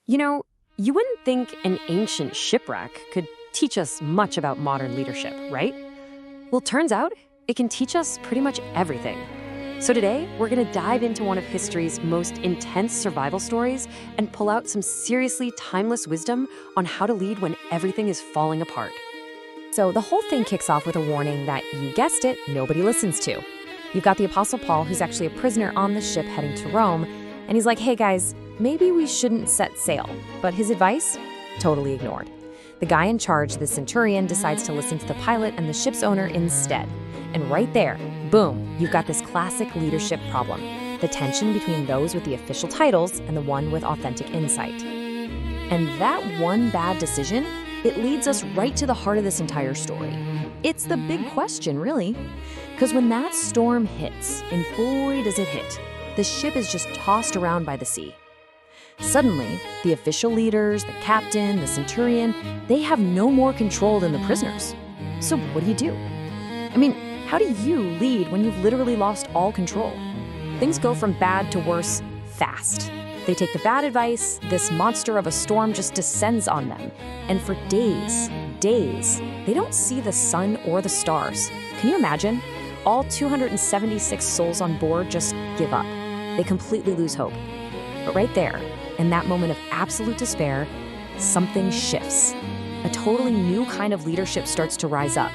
You know, you wouldn't think an ancient shipwreck could teach us much about modern leadership, right? Well, turns out it can teach us pretty much everything. So today, we're going to dive into one of history's most intense survival stories and pull out some seriously timeless wisdom on how to lead when everything is falling apart. So the whole thing kicks off with a warning that, you guessed it, nobody listens to. You've got the Apostle Paul, who's actually a prisoner on the ship heading to Rome, and he's like, hey guys, maybe we shouldn't set sail. But his advice? Totally ignored. The guy in charge, the centurion, decides to listen to the pilot and the ship's owner instead. And right there, boom, you've got this classic leadership problem. The tension between those with the official titles and the one with authentic insight. And that one bad decision, it leads us right to the heart of this entire story. It's the big question, really. Because when that storm hits, and boy does it hit, the ship is just tossed around by the sea. Suddenly, the official leaders, the captain, the centurion, they have no more control than the prisoners. So what do? I mean, how do you lead when you've literally lost all control? Things go from bad to worse fast. They take the bad advice, this monster of a storm just descends on them. And for days, they don't see the sun or the stars. Can you imagine? All 276 souls on board just give up. They completely lose hope. But right there, in that moment of absolute despair, something shifts. A totally new kind of leadership starts to rise up.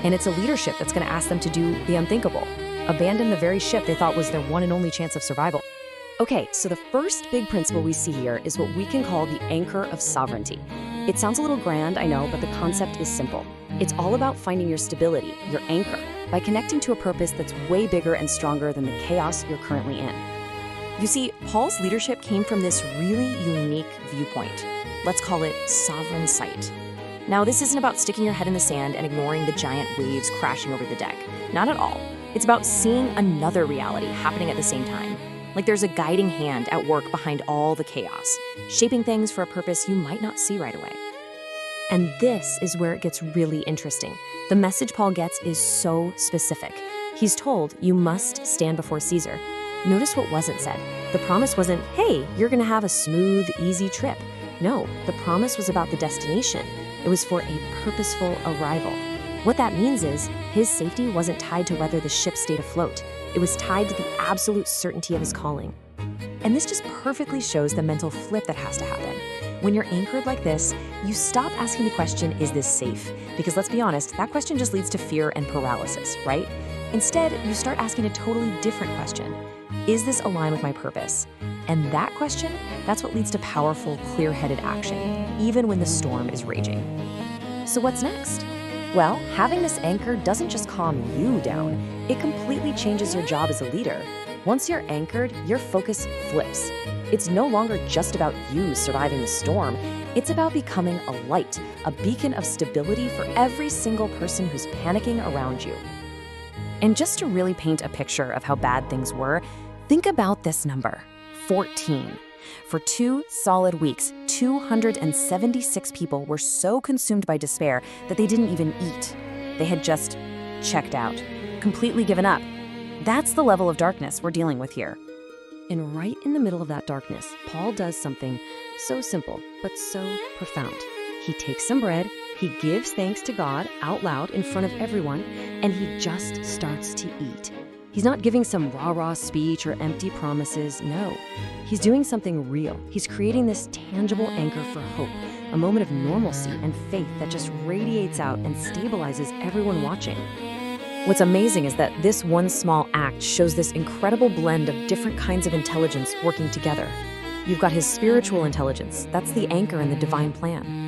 And it's a leadership that's going to ask them to do the unthinkable, abandon the very ship they thought was their one and only chance of survival. Okay, so the first big principle we see here is what we can call the anchor of sovereignty. It sounds a little grand, I know, but the concept is simple. It's all about finding your stability, your anchor, by connecting to a purpose that's way bigger and stronger than the chaos you're currently in. You see, Paul's leadership came from this really unique viewpoint. Let's call it sovereign sight. Now, this isn't about sticking your head in the sand and ignoring the giant waves crashing over the deck. Not at all. It's about seeing another reality happening at the same time. Like there's a guiding hand at work behind all the chaos, shaping things for a purpose you might not see right away. And this is where it gets really interesting. The message Paul gets is so specific. He's told, you must stand before Caesar. Notice what wasn't said. The promise wasn't, hey, you're going to have a smooth, easy trip. No, the promise was about the destination. It was for a purposeful arrival. What that means is his safety wasn't tied to whether the ship stayed afloat. It was tied to the absolute certainty of his calling. And this just perfectly shows the mental flip that has to happen. When you're anchored like this, you stop asking the question, is this safe? Because let's be honest, that question just leads to fear and paralysis, right? Instead, you start asking a totally different question. Is this aligned with my purpose? And that question, that's what leads to powerful, clear-headed action, even when the storm is raging. So what's next? Well, having this anchor doesn't just calm you down, it completely changes your job as a leader. Once you're anchored, your focus flips. It's no longer just about you surviving the storm, it's about becoming a light, a beacon of stability for every single person who's panicking around you. And just to really paint a picture of how bad things were, think about this number, 14. For 2 solid weeks, 276 people were so consumed by despair that they didn't even eat. They had just checked out, completely given up. That's the level of darkness we're dealing with here. And right in the middle of that darkness, Paul does something so simple, but so profound. He takes some bread, he gives thanks to God out loud in front of everyone, and he just starts to eat. He's not giving some rah-rah speech or empty promises, no. He's doing something real. He's creating this tangible anchor for hope, a moment of normalcy and faith that just radiates out and stabilizes everyone watching. What's amazing is that this one small act shows this incredible blend of different kinds of intelligence working together. You've got his spiritual intelligence, that's the anchor in the divine plan.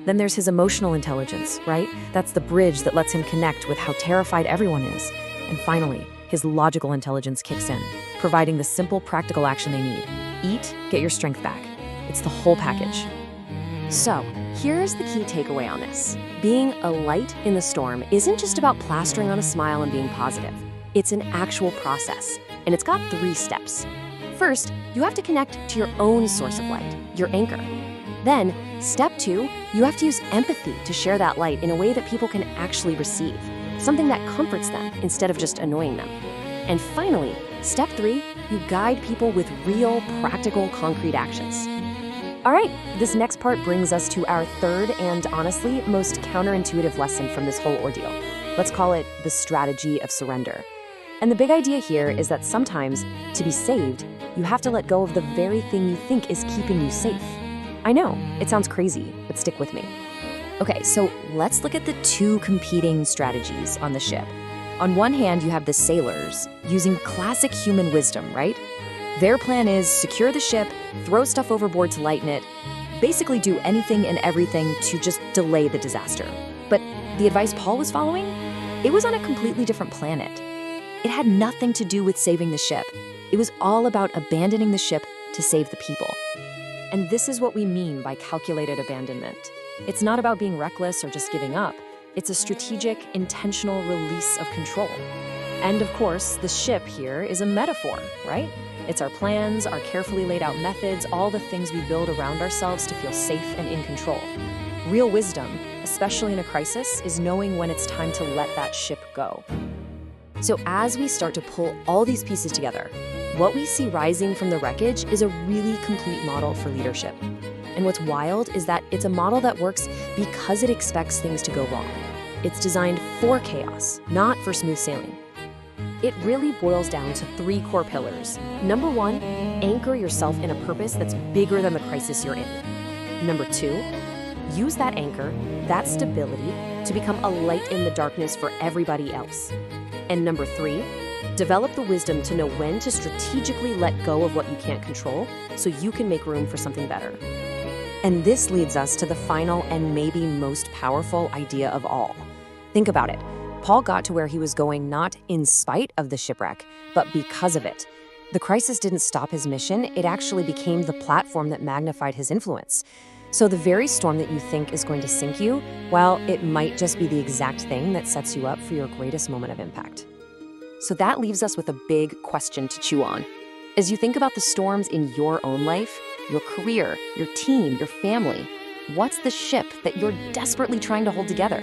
Then there's his emotional intelligence, right? That's the bridge that lets him connect with how terrified everyone is. And finally, his logical intelligence kicks in, providing the simple, practical action they need. Eat, get your strength back. It's the whole package. So, here's the key takeaway on this. Being a light in the storm isn't just about plastering on a smile and being positive. It's an actual process, and it's got 3 steps. First, you have to connect to your own source of light, your anchor. Then, step 2, you have to use empathy to share that light in a way that people can actually receive, something that comforts them instead of just annoying them. And finally, step 3, you guide people with real, practical, concrete actions. All right, this next part brings us to our third and honestly most counterintuitive lesson from this whole ordeal. Let's call it the strategy of surrender. And the big idea here is that sometimes, to be saved, you have to let go of the very thing you think is keeping you safe. I know, it sounds crazy, but stick with me. Okay, so let's look at the two competing strategies on the ship. On one hand, you have the sailors using classic human wisdom, right? Their plan is secure the ship, throw stuff overboard to lighten it, basically do anything and everything to just delay the disaster. But the advice Paul was following, it was on a completely different planet. It had nothing to do with saving the ship. It was all about abandoning the ship to save the people. And this is what we mean by calculated abandonment. It's not about being reckless or just giving up. It's a strategic, intentional release of control. And of course, the ship here is a metaphor, right? It's our plans, our carefully laid out methods, all the things we build around ourselves to feel safe and in control. Real wisdom, especially in a crisis, is knowing when it's time to let that ship go. So as we start to pull all these pieces together, what we see rising from the wreckage is a really complete model for leadership. And what's wild is that it's a model that works because it expects things to go wrong. It's designed for chaos, not for smooth sailing. It really boils down to three core pillars. Number one, anchor yourself in a purpose that's bigger than the crisis you're in. Number two, use that anchor, that stability, to become a light in the darkness for everybody else. And number three, develop the wisdom to know when to strategically let go of what you can't control so you can make room for something better. And this leads us to the final and maybe most powerful idea of all. Think about it. Paul got to where he was going not in spite of the shipwreck, but because of it. The crisis didn't stop his mission, it actually became the platform that magnified his influence. So the very storm that you think is going to sink you, well, it might just be the exact thing that sets you up for your greatest moment of impact. So that leaves us with a big question to chew on. As you think about the storms in your own life, your career, your team, your family, what's the ship that you're desperately trying to hold together?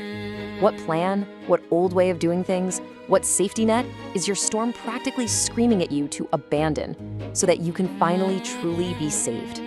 What plan, what old way of doing things, what safety net is your storm practically screaming at you to abandon so that you can finally truly be saved?